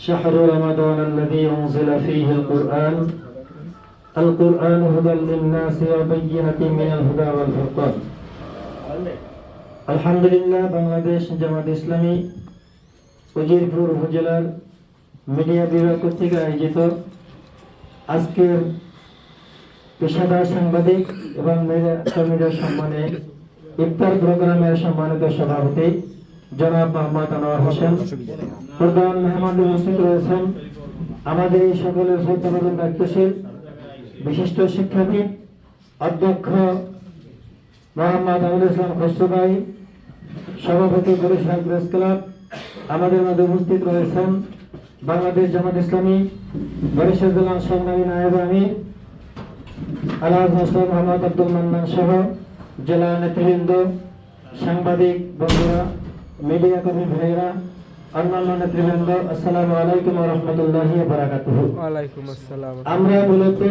شهر رمضان الذي أنزل فيه القرآن هدى للناس وبينة من الهدى والفرقان আলহামদুলিল্লাহ বাংলাদেশ জামাত ইসলামী উজিরপুর উপজেলার মিডিয়া বিভাগ কর্তৃক আয়োজিত আজকের পেশাদার সাংবাদিক এবং মিডিয়া কর্মীদের সম্মানে ইফতার প্রোগ্রামের সম্মানিত সভাপতি জনাব মোহাম্মদ আনোয়ার হোসেন, প্রধান মেহমান উপস্থিত রয়েছেন আমাদের এই সকলের শ্রদ্ধাভাজন দায়িত্বশীল বিশিষ্ট শিক্ষাবিদ অধ্যক্ষ মোহাম্মদ আবুল ইসলাম খসরু ভাই, সভাপতি বরিশাল প্রেস ক্লাব। আমাদের মধ্যে উপস্থিত রয়েছেন বাংলাদেশ জামাত ইসলামী বরিশাল জেলার সংগ্রামী নায়েব আমির আলহাজ মোস্তফা মোহাম্মদ আব্দুল মান্নান সহ জেলা নেতৃবৃন্দ, সাংবাদিক বন্ধুরা, মিডিয়া কর্মী ভাইয়েরা, অন্যান্য নেতৃবৃন্দ, আসসালামু আলাইকুম ওয়া রাহমাতুল্লাহি ওয়া বারাকাতুহু। ওয়া আলাইকুম আসসালাম। আমরা মূলত